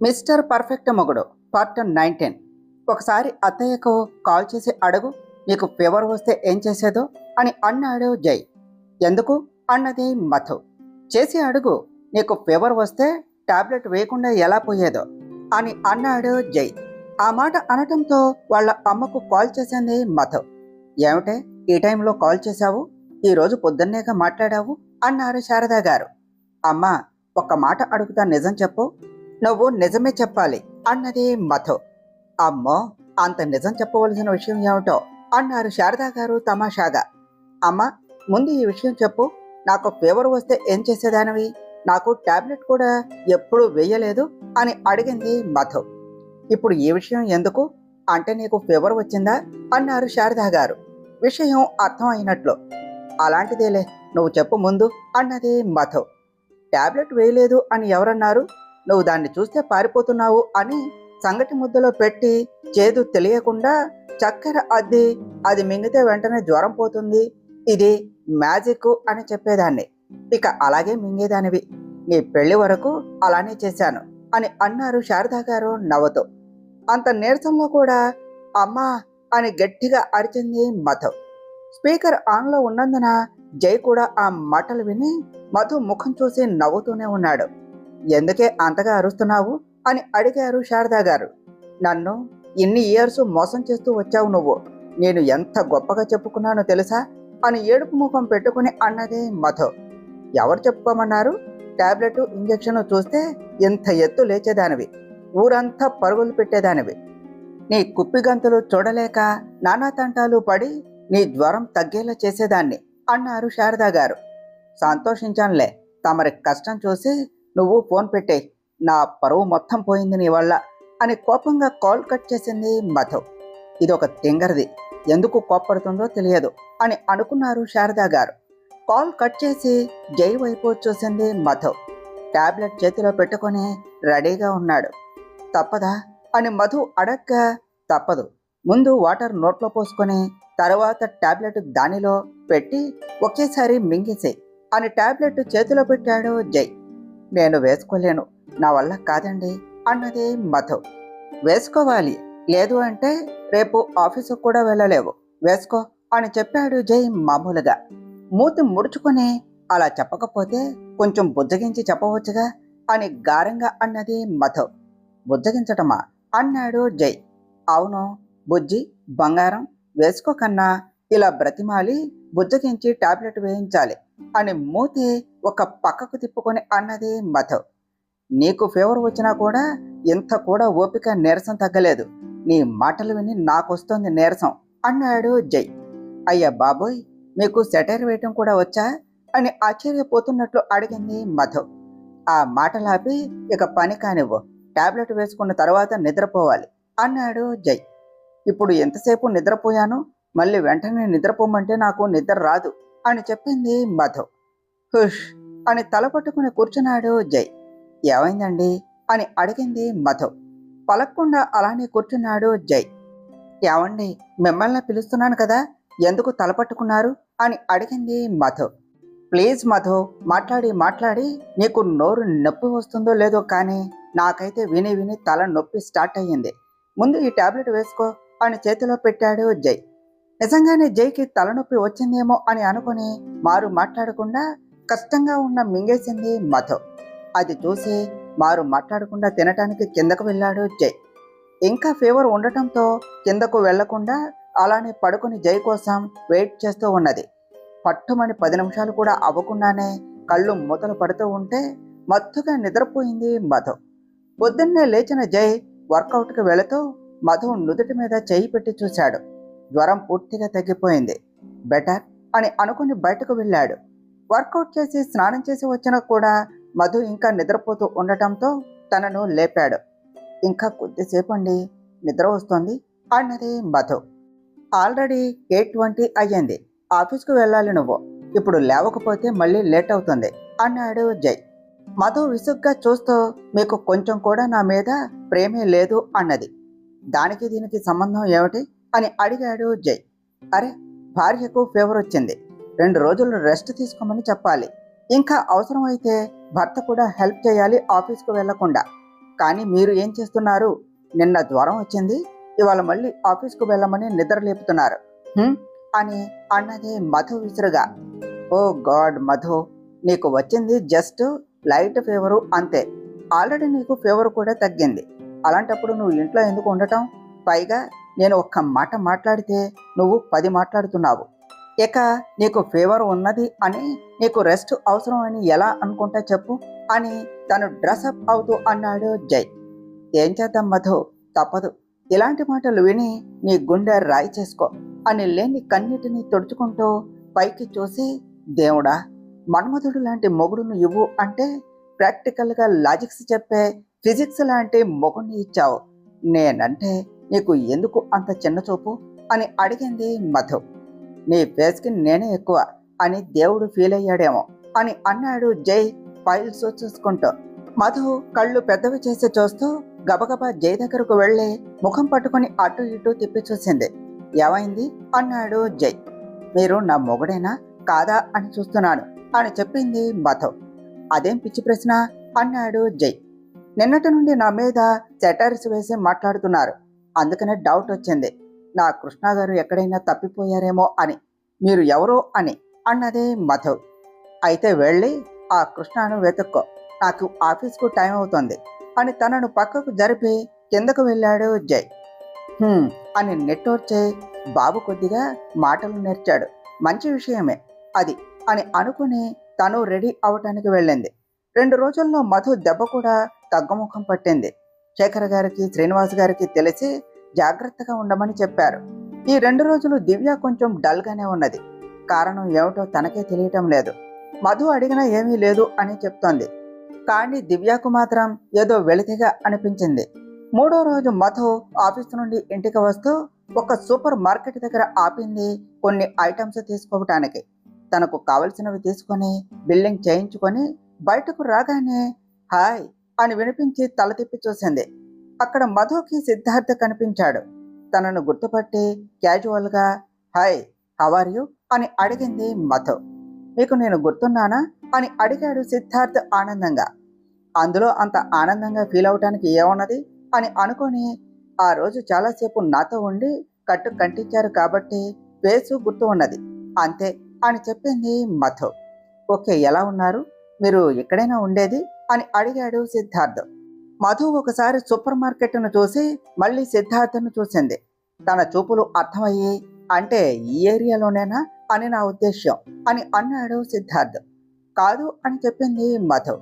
Mister perfect మొగుడు part 19. ఒకసారి అత్తయ్యకు call చేసి అడుగు, నీకు ఫీవర్ వస్తే ఏం చేసేదో అని అన్నాడు జై. ఎందుకు అన్నది మధు. చేసి అడుగు, నీకు ఫీవర్ వస్తే టాబ్లెట్ వేయకుండా ఎలా పోయేదో అని అన్నాడు జై. ఆ మాట అనటంతో వాళ్ళ అమ్మకు కాల్ చేసింది మధు. ఏమిటే ఈ టైంలో కాల్ చేశావు? ఈరోజు పొద్దున్నేగా మాట్లాడావు అన్నారు శారదా గారు. అమ్మా, ఒక్క మాట అడుగుతా, నిజం చెప్పు. నువ్వు నిజమే చెప్పాలి అన్నది మధు. అమ్మో, అంత నిజం చెప్పవలసిన విషయం ఏమిటో అన్నారు శారదా గారు తమాషాగా. అమ్మ, ముందు ఈ విషయం చెప్పు. నాకు ఫీవర్ వస్తే ఏం చేసేదానివి? నాకు టాబ్లెట్ కూడా ఎప్పుడూ వేయలేదు అని అడిగింది మధు. ఇప్పుడు ఈ విషయం ఎందుకు అంటే, నీకు ఫీవర్ వచ్చిందా అన్నారు శారదా గారు విషయం అర్థం అయినట్లు. అలాంటిదేలే, నువ్వు చెప్పు ముందు అన్నది మధు. టాబ్లెట్ వేయలేదు అని ఎవరన్నారు? నువ్వు దాన్ని చూస్తే పారిపోతున్నావు అని సంగటి ముద్దలో పెట్టి చేదు తెలియకుండా చక్కెర అద్ది అది మింగితే వెంటనే జ్వరం పోతుంది, ఇది మ్యాజిక్ అని చెప్పేదాన్ని. ఇక అలాగే మింగేదానివి. నీ పెళ్లి వరకు అలానే చేశాను అని అన్నారు శారదా గారు నవ్వుతూ. అంత నీరసంలో కూడా అమ్మా అని గట్టిగా అరిచింది మధు. స్పీకర్ ఆన్లో ఉన్నందున జై కూడా ఆ మాటలు విని మధు ముఖం చూసి నవ్వుతూనే ఉన్నాడు. ఎందుకే అంతగా అరుస్తున్నావు అని అడిగారు శారదా గారు. నన్ను ఇన్ని ఇయర్స్ మోసం చేస్తూ వచ్చావు నువ్వు. నేను ఎంత గొప్పగా చెప్పుకున్నానో తెలుసా అని ఏడుపు ముఖం పెట్టుకుని అన్నదే మధు. ఎవరు చెప్పుకోమన్నారు? టాబ్లెట్ ఇంజెక్షన్ చూస్తే ఇంత ఎత్తు లేచేదానివి, ఊరంతా పరుగులు పెట్టేదానివి. నీ కుప్పిగంతులు చూడలేక నానా తంటాలు పడి నీ జ్వరం తగ్గేలా చేసేదాన్ని అన్నారు శారదా గారు. సంతోషించానులే, తమరి కష్టం చూసి నువ్వు ఫోన్ పెట్టేయ్, నా పరువు మొత్తం పోయింది నీ వల్ల అని కోపంగా కాల్ కట్ చేసింది మధు. ఇదొక తింగరది, ఎందుకు కోప్పడుతుందో తెలియదు అని అనుకున్నారు శారదా గారు. కాల్ కట్ చేసి జై వైపు చూసింది మధు. టాబ్లెట్ చేతిలో పెట్టుకొని రెడీగా ఉన్నాడు. తప్పదా అని మధు అడగ్గా, తప్పదు, ముందు వాటర్ నోట్లో పోసుకొని తర్వాత టాబ్లెట్ దానిలో పెట్టి ఒకేసారి మింగేసే అని టాబ్లెట్ చేతిలో పెట్టాడు జై. నేను వేసుకోలేను, నా వల్ల కాదండి అన్నది మధు. వేసుకోవాలి, లేదు అంటే రేపు ఆఫీసుకు కూడా వెళ్ళలేవు, వేసుకో అని చెప్పాడు జై మామూలుగా. మూతి ముడుచుకొని, అలా చెప్పకపోతే కొంచెం బుజ్జగించి చెప్పవచ్చుగా అని గారంగా అన్నది మధు. బుజ్జగించటమా అన్నాడు జై. అవును, బుజ్జి బంగారం, వేసుకోకన్నా ఇలా బ్రతిమాలి బుజ్జగించి టాబ్లెట్ వేయించాలి అని మూతి ఒక పక్కకు తిప్పుకొని అన్నది మధు. నీకు ఫీవర్ వచ్చినా కూడా ఇంత కూడా ఓపిక నీరసం తగ్గలేదు. నీ మాటలు విని నాకొస్తుంది నీరసం అన్నాడు జై. అయ్యా బాబోయ్, మీకు సెటైర్ వేయటం కూడా వచ్చా అని ఆశ్చర్యపోతున్నట్లు అడిగింది మధు. ఆ మాటలాపి ఇక పని కానివ్వు, టాబ్లెట్ వేసుకున్న తర్వాత నిద్రపోవాలి అన్నాడు జై. ఇప్పుడు ఎంతసేపు నిద్రపోయాను, మళ్ళీ వెంటనే నిద్రపోమంటే నాకు నిద్ర రాదు అని చెప్పింది మధు. హుష్ అని తల పట్టుకుని కూర్చున్నాడు జై. ఏమైందండి అని అడిగింది మధు. పలక్కుండా అలానే కూర్చున్నాడు జై. ఏమండి, మిమ్మల్ని పిలుస్తున్నాను కదా, ఎందుకు తల పట్టుకున్నారు అని అడిగింది మధు. ప్లీజ్ మధు, మాట్లాడి మాట్లాడి నీకు నోరు నొప్పి వస్తుందో లేదో కానీ నాకైతే విని విని తల నొప్పి స్టార్ట్ అయ్యింది. ముందు ఈ టాబ్లెట్ వేసుకో అని చేతిలో పెట్టాడు జై. నిజంగానే జైకి తలనొప్పి వచ్చిందేమో అని అనుకుని మారు మాట్లాడకుండా కష్టంగా ఉన్న మింగేసింది మధు. అది చూసి మారు మాట్లాడకుండా తినటానికి కిందకు వెళ్ళాడు జై. ఇంకా ఫీవర్ ఉండటంతో కిందకు వెళ్లకుండా అలానే పడుకుని జై కోసం వెయిట్ చేస్తూ ఉన్నది. పట్టుమని 10 నిమిషాలు కూడా అవ్వకుండానే కళ్ళు మూతలు పడుతూ ఉంటే మత్తుగా నిద్రపోయింది మధు. పొద్దున్నే లేచిన జై వర్కౌట్కి వెళుతూ మధు నుదుటి మీద చేయి పెట్టి చూశాడు. జ్వరం పూర్తిగా తగ్గిపోయింది. బెటర్ అని అనుకుని బయటకు వెళ్ళాడు. వర్కౌట్ చేసి స్నానం చేసి వచ్చినా కూడా మధు ఇంకా నిద్రపోతూ ఉండటంతో తనను లేపాడు. ఇంకా కొద్దిసేపు అండి, నిద్ర వస్తోంది అన్నది మధు. ఆల్రెడీ 8:20 అయ్యింది, ఆఫీస్కు వెళ్ళాలి నువ్వు, ఇప్పుడు లేవకపోతే మళ్ళీ లేట్ అవుతుంది అన్నాడు జై. మధు విసుగ్గా చూస్తూ, మీకు కొంచెం కూడా నా మీద ప్రేమే లేదు అన్నది. దానికి దీనికి సంబంధం ఏమిటి అని అడిగాడు జై. అరే, భార్యకు ఫీవర్ వచ్చింది, 2 రోజులు రెస్ట్ తీసుకోమని చెప్పాలి. ఇంకా అవసరమైతే భర్త కూడా హెల్ప్ చేయాలి ఆఫీస్కు వెళ్లకుండా. కానీ మీరు ఏం చేస్తున్నారు? నిన్న జ్వరం వచ్చింది, ఇవాళ మళ్ళీ ఆఫీస్కు వెళ్ళమని నిద్ర లేపుతున్నారు అని అన్నది మధు విసురుగా. ఓ గాడ్ మధు, నీకు వచ్చింది జస్ట్ లైట్ ఫీవరు అంతే. ఆల్రెడీ నీకు ఫీవర్ కూడా తగ్గింది. అలాంటప్పుడు నువ్వు ఇంట్లో ఎందుకు ఉండటం? పైగా నేను ఒక్క మాట మాట్లాడితే నువ్వు 10 మాట్లాడుతున్నావు. ఇక నీకు ఫీవర్ ఉన్నది అని, నీకు రెస్ట్ అవసరం అని ఎలా అనుకుంటా చెప్పు అని తను డ్రెస్అప్ అవుతూ అన్నాడు జై. ఏం చేద్దాం మధు, తప్పదు. ఇలాంటి మాటలు విని నీ గుండె రాయి చేసుకో అని లేని కన్నిటిని తుడుచుకుంటూ పైకి చూసి, దేవుడా, మన్మధుడు లాంటి మొగుడును ఇవ్వు అంటే ప్రాక్టికల్గా లాజిక్స్ చెప్పే ఫిజిక్స్ లాంటి మొగుడిని ఇచ్చావు. నేనంటే నీకు ఎందుకు అంత చిన్న చూపు అని అడిగింది మధు. నీ ఫేస్కి నేనే ఎక్కువ అని దేవుడు ఫీల్ అయ్యాడేమో అని అన్నాడు జై ఫైల్స్ చూసుకుంటూ. మధు కళ్ళు పెద్దవి చేసి చూస్తూ గబగబా జై దగ్గరకు వెళ్ళి ముఖం పట్టుకుని అటు ఇటు తిప్పి చూసింది. ఏమైంది అన్నాడు జై. మీరు నా మొగుడేనా కాదా అని చూస్తున్నాను అని చెప్పింది మధు. అదేం పిచ్చి ప్రశ్న అన్నాడు జై. నిన్నటి నుండి నా మీద సెటైర్స్ వేసి మాట్లాడుతున్నారు, అందుకనే డౌట్ వచ్చింది. నా కృష్ణ గారు ఎక్కడైనా తప్పిపోయారేమో అని, మీరు ఎవరో అని అన్నదే మధు. అయితే వెళ్ళి ఆ కృష్ణను వెతుక్కో, నాకు ఆఫీస్కు టైం అవుతుంది అని తనను పక్కకు జరిపి కిందకు వెళ్ళాడు జై. అని నెట్టోర్చే బాబు కొద్దిగా మాటలు నేర్చాడు, మంచి విషయమే అది అని అనుకుని తను రెడీ అవటానికి వెళ్ళింది. 2 రోజుల్లో మధు దెబ్బ కూడా తగ్గుముఖం పట్టింది. శేఖర్ గారికి, శ్రీనివాస్ గారికి తెలిసి జాగ్రత్తగా ఉండమని చెప్పారు. ఈ 2 రోజులు దివ్య కొంచెం డల్గానే ఉన్నది. కారణం ఏమిటో తనకే తెలియటం లేదు. మధు అడిగినా ఏమీ లేదు అని చెప్తోంది. కానీ దివ్యకు మాత్రం ఏదో వెలితిగా అనిపించింది. 3వ రోజు మధు ఆఫీస్ నుండి ఇంటికి వస్తూ ఒక సూపర్ మార్కెట్ దగ్గర ఆపింది కొన్ని ఐటమ్స్ తీసుకోవటానికి. తనకు కావలసినవి తీసుకొని బిల్లింగ్ చేయించుకొని బయటకు రాగానే హాయ్ అని వినిపించి తల తిప్పి చూసింది. అక్కడ మధుకి సిద్ధార్థ్ కనిపించాడు. తనను గుర్తుపట్టి క్యాజువల్గా హాయ్ హౌ ఆర్ యు అని అడిగింది మధు. మీకు నేను గుర్తున్నానా అని అడిగాడు సిద్ధార్థ్ ఆనందంగా. అందులో అంత ఆనందంగా ఫీల్ అవటానికి ఏమున్నది అని అనుకొని, ఆ రోజు చాలాసేపు నాతో ఉండి కట్టు కంటించారు కాబట్టి ఫేసు గుర్తు ఉన్నది అంతే అని చెప్పింది మధు. ఓకే, ఎలా ఉన్నారు, మీరు ఎక్కడైనా ఉండేది అని అడిగాడు సిద్ధార్థ్. మధు ఒకసారి సూపర్ మార్కెట్ను చూసి మళ్ళీ సిద్ధార్థ్ను చూసింది. తన చూపులు అర్థమయ్యి, అంటే ఈ ఏరియాలోనేనా అని నా ఉద్దేశ్యం అని అన్నాడు సిద్ధార్థ్. కాదు అని చెప్పింది మధు.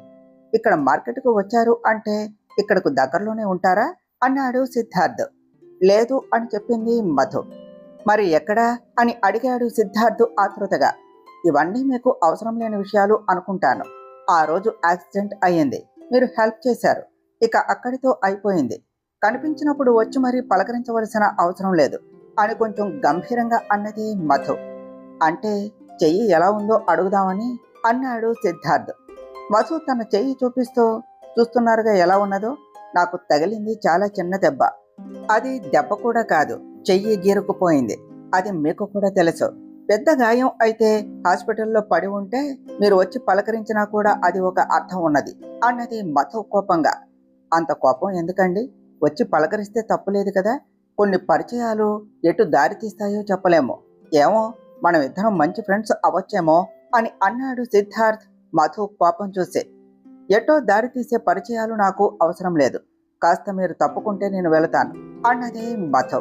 ఇక్కడ మార్కెట్కు వచ్చారు అంటే ఇక్కడకు దగ్గరలోనే ఉంటారా అన్నాడు సిద్ధార్థ్. లేదు అని చెప్పింది మధు. మరి ఎక్కడా అని అడిగాడు సిద్ధార్థ్ ఆతృతగా. ఇవన్నీ మీకు అవసరం లేని విషయాలు అనుకుంటాను. ఆ రోజు యాక్సిడెంట్ అయ్యింది, మీరు హెల్ప్ చేశారు, ఇక అక్కడితో అయిపోయింది. కనిపించినప్పుడు వచ్చి మరీ పలకరించవలసిన అవసరం లేదు అని కొంచెం గంభీరంగా అన్నది మధు. అంటే చెయ్యి ఎలా ఉందో అడుగుదామని అన్నాడు సిద్ధార్థ్. మధు తన చెయ్యి చూపిస్తూ, చూస్తున్నారుగా ఎలా ఉన్నదో, నాకు తగిలింది చాలా చిన్న దెబ్బ. అది దెబ్బ కూడా కాదు, చెయ్యి గీరుకుపోయింది. అది మీకు కూడా తెలుసు. పెద్ద గాయం అయితే హాస్పిటల్లో పడి ఉంటే మీరు వచ్చి పలకరించినా కూడా అది ఒక అర్థం ఉన్నది అన్నది మధు కోపంగా. అంత కోపం ఎందుకండి, వచ్చి పలకరిస్తే తప్పులేదు కదా. కొన్ని పరిచయాలు ఎటు దారి తీస్తాయో చెప్పలేము. ఏమో, మనం ఇద్దరం మంచి ఫ్రెండ్స్ అవ్వచ్చేమో అని అన్నాడు సిద్ధార్థ్ మధు కోపం చూసి. ఎటో దారి తీసే పరిచయాలు నాకు అవసరం లేదు, కాస్త మీరు తప్పుకుంటే నేను వెళతాను అన్నది మధు.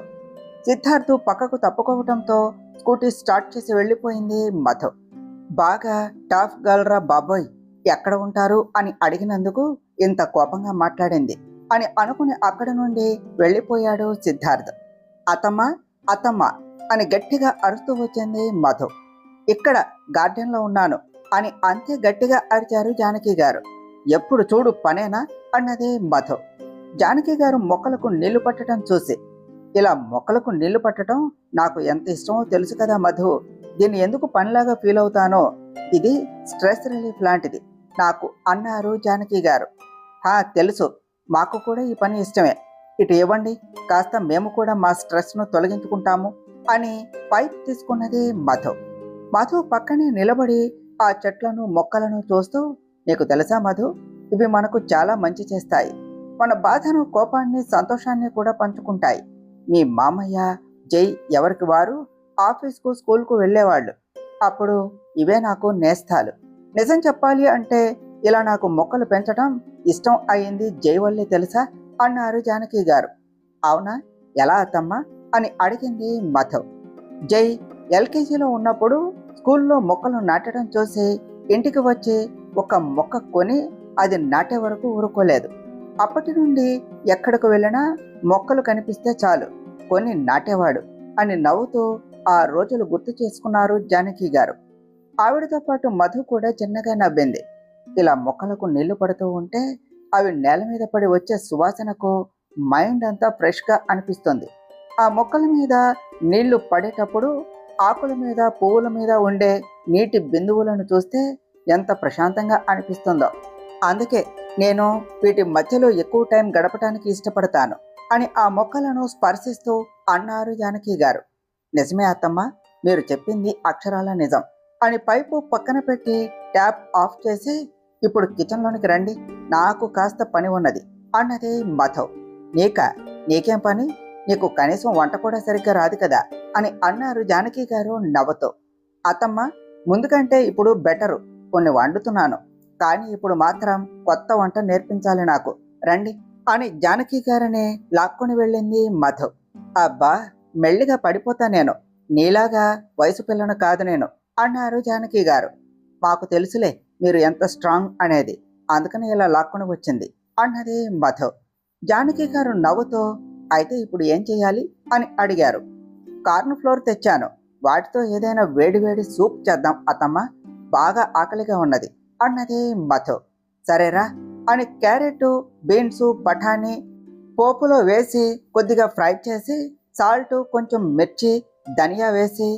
సిద్ధార్థ్ పక్కకు తప్పుకోవటంతో స్కూటీ స్టార్ట్ చేసి వెళ్ళిపోయింది మధు. బాగా టాఫ్ గర్ల్రా బాబోయ్, ఎక్కడ ఉంటారు అని అడిగినందుకు ఇంత కోపంగా మాట్లాడింది అని అనుకుని అక్కడి నుండి వెళ్ళిపోయాడు సిద్ధార్థ్. అతమ్మ అతమ్మ అని గట్టిగా అరుస్తూ వచ్చింది మధు. ఇక్కడ గార్డెన్లో ఉన్నాను అని అంతే గట్టిగా అరిచారు జానకి గారు. ఎప్పుడు చూడు పనేనా అన్నది మధు. జానకి గారు మొక్కలకు నీళ్లు పట్టడం చూసి, ఇలా మొక్కలకు నీళ్లు పట్టడం నాకు ఎంత ఇష్టమో తెలుసు కదా మధు, దీన్ని ఎందుకు పనిలాగా ఫీల్ అవుతానో, ఇది స్ట్రెస్ రిలీఫ్ లాంటిది నాకు అన్నారు జానకి గారు. తెలుసు, మాకు కూడా ఈ పని ఇష్టమే, ఇటు ఇవ్వండి, కాస్త మేము కూడా మా స్ట్రెస్ను తొలగించుకుంటాము అని పైప్ తీసుకున్నది మధు. మధు పక్కనే నిలబడి ఆ చెట్లను మొక్కలను చూస్తూ, నీకు తెలుసా మధు, ఇవి మనకు చాలా మంచి చేస్తాయి. మన బాధను, కోపాన్ని, సంతోషాన్ని కూడా పంచుకుంటాయి. మీ మామయ్య, జై ఎవరికి వారు ఆఫీస్కు, స్కూల్కు వెళ్ళేవాళ్ళు. అప్పుడు ఇవే నాకు నేస్తాలు. నిజం చెప్పాలి అంటే ఇలా నాకు మొక్కలు పెంచడం ఇష్టం అయింది జై వల్లే తెలుసా అన్నారు జానకి గారు. అవునా, ఎలా అత్తమ్మా అని అడిగింది మధు. జై ఎల్కేజీలో ఉన్నప్పుడు స్కూల్లో మొక్కలు నాటడం చూసి ఇంటికి వచ్చి ఒక మొక్క కొని అది నాటే వరకు ఊరుకోలేదు. అప్పటి నుండి ఎక్కడికి వెళ్ళినా మొక్కలు కనిపిస్తే చాలు కొని నాటేవాడు అని నవ్వుతూ ఆ రోజులు గుర్తు చేసుకున్నారు జానకి గారు. ఆవిడతో పాటు మధు కూడా చిన్నగా నవ్వింది. ఇలా మొక్కలకు నీళ్లు పడుతూ ఉంటే అవి నేల మీద పడి వచ్చే సువాసనకు మైండ్ అంతా ఫ్రెష్గా అనిపిస్తుంది. ఆ మొక్కల మీద నీళ్లు పడేటప్పుడు ఆకుల మీద, పువ్వుల మీద ఉండే నీటి బిందువులను చూస్తే ఎంత ప్రశాంతంగా అనిపిస్తుందో. అందుకే నేను వీటి మధ్యలో ఎక్కువ టైం గడపడానికి ఇష్టపడతాను అని ఆ మొక్కలను స్పర్శిస్తూ అన్నారు జానకి గారు. నిజమే అత్తమ్మ, మీరు చెప్పింది అక్షరాల నిజం అని పైపు పక్కన పెట్టి ట్యాప్ ఆఫ్ చేసి ఇప్పుడు కిచెన్లోనికి రండి, నాకు కాస్త పని ఉన్నది అన్నది మధు. నీకేం పని? నీకు కనీసం వంట కూడా సరిగ్గా రాదు కదా అని అన్నారు జానకి గారు నవ్వుతూ. అత్తమ్మ, ముందు కంటే ఇప్పుడు బెటరు, కొన్ని వండుతున్నాను, కానీ ఇప్పుడు మాత్రం కొత్త వంట నేర్పించాలి నాకు, రండి అని జానకి గారిని లాక్కొని వెళ్ళింది మధు. అబ్బా, మెల్లిగా పడిపోతా నేను, నీలాగా వయసు పిల్లను కాదు నేను అన్నారు జానకి గారు. మాకు తెలుసులే మీరు ఎంత స్ట్రాంగ్ అనేది, అందుకని ఇలా లాక్కొని వచ్చింది అన్నది మధు. జానకి గారు నవ్వుతూ, అయితే ఇప్పుడు ఏం చేయాలి అని అడిగారు. కార్న్ ఫ్లోర్ తెచ్చాను, వాటితో ఏదైనా వేడివేడి సూప్ చేద్దాం అత్తమ్మ, బాగా ఆకలిగా ఉన్నది అన్నది మధు. సరేరా అని క్యారెట్, బీన్స్, బఠానీ పోపులో వేసి కొద్దిగా ఫ్రై చేసి సాల్ట్, కొంచెం మిర్చి, ధనియా వేసి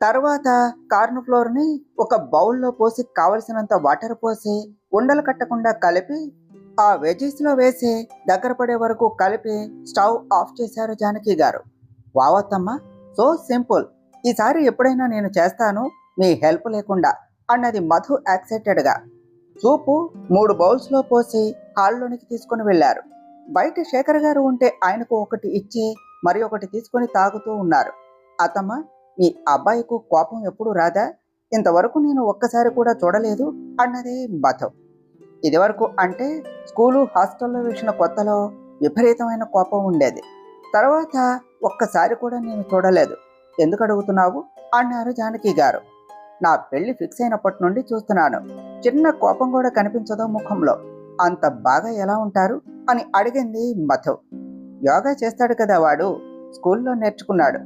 తర్వాత కార్న్ ఫ్లోర్ని ఒక బౌల్లో పోసి కావలసినంత వాటర్ పోసి ఉండలు కట్టకుండా కలిపి ఆ వెజీస్లో వేసి దగ్గర పడే వరకు కలిపి స్టవ్ ఆఫ్ చేశారు జానకి గారు. వావత్తమ్మ, సో సింపుల్, ఈసారి ఎప్పుడైనా నేను చేస్తాను మీ హెల్ప్ లేకుండా అన్నది మధు ఎక్సైటెడ్గా. సూపు 3 బౌల్స్లో పోసి హాల్లోనికి తీసుకుని వెళ్ళారు. బయట శేఖర్ గారు ఉంటే ఆయనకు ఒకటి ఇచ్చి మరి ఒకటి తీసుకొని తాగుతూ ఉన్నారు. అత్తమ్మ, మీ అబ్బాయికు కోపం ఎప్పుడు రాదా? ఇంతవరకు నేను ఒక్కసారి కూడా చూడలేదు అన్నది మధు. ఇదివరకు అంటే స్కూలు, హాస్టల్లో వేసిన కొత్తలో విపరీతమైన కోపం ఉండేది, తర్వాత ఒక్కసారి కూడా నేను చూడలేదు. ఎందుకు అడుగుతున్నావు అన్నారు జానకి గారు. నా పెళ్లి ఫిక్స్ అయినప్పటి నుండి చూస్తున్నాను, చిన్న కోపం కూడా కనిపించదు ముఖంలో, అంత బాగా ఎలా ఉంటారు అని అడిగింది మధు. యోగా చేస్తాడు కదా వాడు, స్కూల్లో నేర్చుకున్నాడు,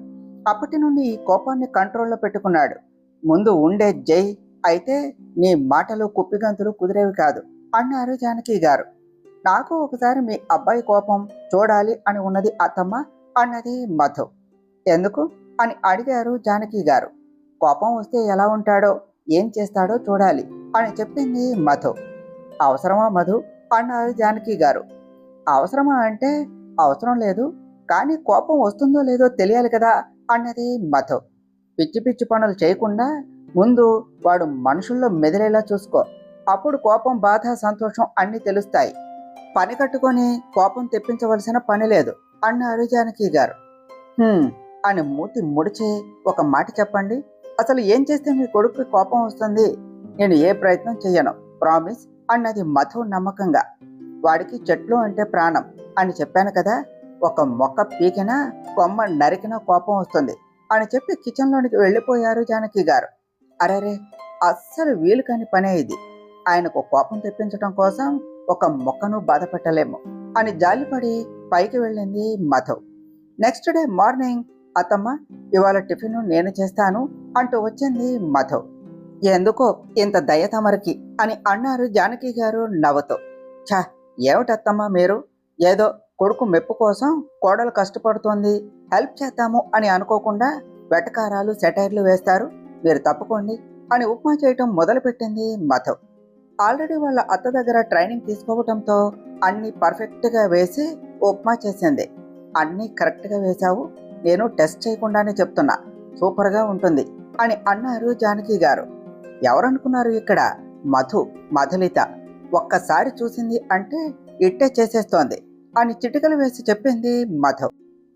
అప్పటి నుండి ఈ కోపాన్ని కంట్రోల్లో పెట్టుకున్నాడు. ముందు ఉండే జై అయితే నీ మాటలు, కుప్పిగంతులు కుదిరేవి కాదు అన్నారు జానకి గారు. నాకు ఒకసారి మీ అబ్బాయి కోపం చూడాలి అని ఉన్నది అత్తమ్మ అన్నది మధు. ఎందుకు అని అడిగారు జానకి గారు. కోపం వస్తే ఎలా ఉంటాడో, ఏం చేస్తాడో చూడాలి అని చెప్పింది మధు. అవసరమా మధు అన్నారు జానకి గారు. అవసరమా అంటే అవసరం లేదు, కానీ కోపం వస్తుందో లేదో తెలియాలి కదా అన్నది మధు. పిచ్చి పిచ్చి పనులు చేయకుండా ముందు వాడు మనుషుల్లో మెదిలేలా చూసుకో, అప్పుడు కోపం, బాధ, సంతోషం అన్నీ తెలుస్తాయి. పని కట్టుకొని కోపం తెప్పించవలసిన పని లేదు అన్నారు జానకి గారు. అని మూతి ముడిచి ఒక మాట చెప్పండి, అసలు ఏం చేస్తే మీ కొడుకు కోపం వస్తుంది? నేను ఏ ప్రయత్నం చెయ్యను, ప్రామిస్ అన్నది మధు నమ్మకంగా. వాడికి చెట్లు అంటే ప్రాణం అని చెప్పాను కదా, ఒక మొక్క పీకినా, కొమ్మ నరికినా కోపం వస్తుంది అని చెప్పి కిచెన్లోనికి వెళ్ళిపోయారు జానకి గారు. అరేరే, అస్సలు వీలు కాని పనే ఇది, ఆయనకు కోపం తెప్పించడం కోసం ఒక మొక్కను బాధ పెట్టలేము అని జాలిపడి పైకి వెళ్ళింది మధు. నెక్స్ట్ డే మార్నింగ్, అత్తమ్మ ఇవాళ టిఫిన్ నేను చేస్తాను అంటూ వచ్చింది మధు. ఎందుకో ఇంత దయ తమరికి అని అన్నారు జానకి గారు నవ్వుతూ. ఛా, ఏమిటత్తమ్మ మీరు, ఏదో కొడుకు మెప్పు కోసం కోడలు కష్టపడుతోంది, హెల్ప్ చేద్దాము అని అనుకోకుండా వెటకారాలు, సెటైర్లు వేస్తారు, మీరు తప్పుకోండి అని ఉప్మా చేయటం మొదలుపెట్టింది మధు. ఆల్రెడీ వాళ్ళ అత్త దగ్గర ట్రైనింగ్ తీసుకోవటంతో అన్నీ పర్ఫెక్ట్గా వేసి ఉప్మా చేసింది. అన్నీ కరెక్ట్గా వేశావు, నేను టెస్ట్ చేయకుండానే చెప్తున్నా, సూపర్గా ఉంటుంది అని అన్నారు జానకి గారు. ఎవరనుకున్నారు ఇక్కడ? మధులిత. ఒక్కసారి చూసింది అంటే ఇట్టే చేసేస్తోంది. అని చిటికలు వేసి చెప్పింది మధు.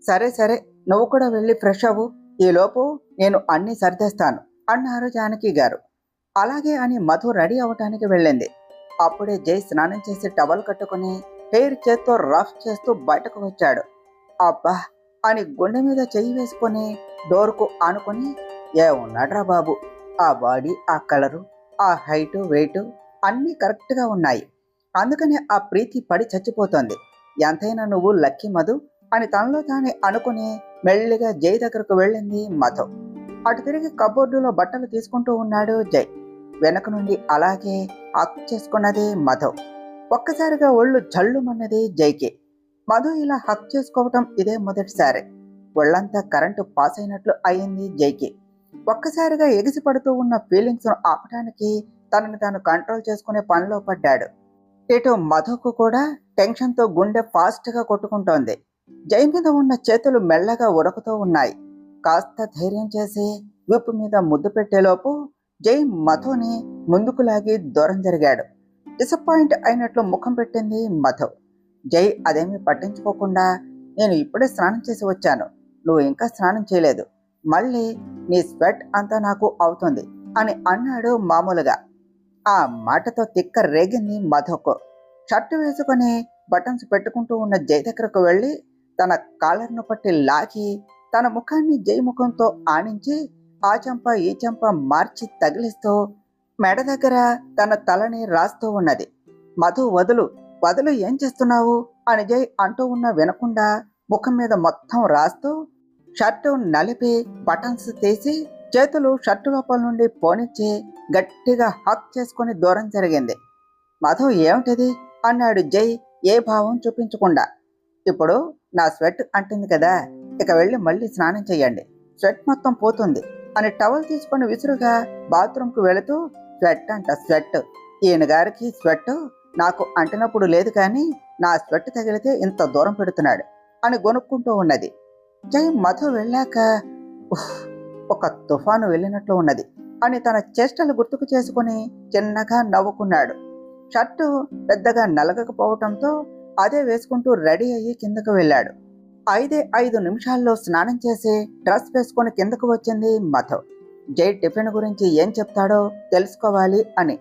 సరే సరే, నువ్వు కూడా వెళ్ళి ఫ్రెష్ అవ్వు, ఈలోపు నేను అన్నీ సర్దేస్తాను అన్నారు జానకి గారు. అలాగే అని మధు రెడీ అవటానికి వెళ్ళింది. అప్పుడే జై స్నానం చేసి టవల్ కట్టుకుని హెయిర్ చేత్తో రఫ్ చేస్తూ బయటకు వచ్చాడు. అబ్బా అని గుండె మీద చెయ్యి వేసుకొని డోర్కు ఆనుకొని, ఏ ఉన్నాడ్రా బాబు, ఆ బాడీ, ఆ కలరు, ఆ హైటు వెయిటు అన్నీ కరెక్ట్గా ఉన్నాయి. అందుకనే ఆ ప్రీతి పడి చచ్చిపోతోంది. ఎంతైనా నువ్వు లక్కీ మధు అని తనలో తానే అనుకుని మెల్లిగా జై దగ్గరకు వెళ్ళింది మధు. అటు తిరిగి కబోర్డులో బట్టలు తీసుకుంటూ ఉన్నాడు జై. వెనక నుండి అలాగే హక్ చేసుకున్నది మధు. ఒక్కసారిగా ఒళ్ళు జల్లుమన్నది జైకి. మధు ఇలా హక్ చేసుకోవటం ఇదే మొదటిసారి. ఒళ్ళంతా కరెంటు పాస్ అయినట్లు అయింది జైకి. ఒక్కసారిగా ఎగిసి పడుతూ ఉన్న ఫీలింగ్స్ ను ఆపడానికి తనని తాను కంట్రోల్ చేసుకునే పనిలో పడ్డాడు. ఇటు మధుకు కూడా టెన్షన్తో గుండె ఫాస్ట్గా కొట్టుకుంటోంది. జై మీద ఉన్న చేతులు మెల్లగా ఉరకుతూ ఉన్నాయి. కాస్త ధైర్యం చేసి విప్పు మీద ముద్దు పెట్టేలోపు జై మధుని ముందుకు లాగి దూరం జరిగాడు. డిసప్పాయింట్ అయినట్లు ముఖం పెట్టింది మధు. జై అదేమీ పట్టించుకోకుండా, నేను ఇప్పుడే స్నానం చేసి వచ్చాను, నువ్వు ఇంకా స్నానం చేయలేదు, మళ్ళీ నీ స్వెట్ అంతా నాకు అవుతుంది అని అన్నాడు మామూలుగా. ఆ మాటతో తిక్క రేగింది మధుకు. షర్టు వేసుకొని బటన్స్ పెట్టుకుంటూ ఉన్న జై దగ్గరకు వెళ్ళి తన కాలర్ను పట్టి లాగి తన ముఖాన్ని జై ముఖంతో ఆనించి ఆ చెంప ఈ చెంప మార్చి తగిలిస్తూ మెడ దగ్గర తన తలని రాస్తూ ఉన్నది. మధు వదులు వదులు, ఏం చేస్తున్నావు అని జై అంటూ ఉన్న వినకుండా ముఖం మీద మొత్తం రాస్తూ షర్టు నలిపి బటన్స్ తీసి చేతులు షర్టు లోపల నుండి పోనిచ్చి గట్టిగా హక్ చేసుకుని దూరం జరిగింది. మధు ఏమిటిది అన్నాడు జై ఏ భావం చూపించకుండా. ఇప్పుడు నా స్వెట్ అంటుంది కదా, ఇక వెళ్ళి మళ్ళీ స్నానం చెయ్యండి, స్వెట్ మొత్తం పోతుంది అని టవల్ తీసుకొని విసురుగా బాత్రూంకు వెళుతూ, స్వెట్ అంట స్వెట్, ఈయన గారికి స్వెట్ నాకు అంటినప్పుడు లేదు కానీ నా స్వెట్ తగిలితే ఇంత దూరం పెడుతున్నాడు అని గొనుక్కుంటూ ఉన్నది. జై మధు వెళ్ళాక ఒక తుఫాను వెళ్ళినట్లు ఉన్నది అని తన చేష్టలు గుర్తుకు చేసుకుని చిన్నగా నవ్వుకున్నాడు. షర్టు పెద్దగా నలగకపోవటంతో అదే వేసుకుంటూ రెడీ అయ్యి కిందకు వెళ్ళాడు. 5 నిమిషాల్లో స్నానం చేసి డ్రెస్ వేసుకొని కిందకు వచ్చింది మధు. జై టిఫిన్ గురించి ఏం చెప్తాడో తెలుసుకోవాలి అని.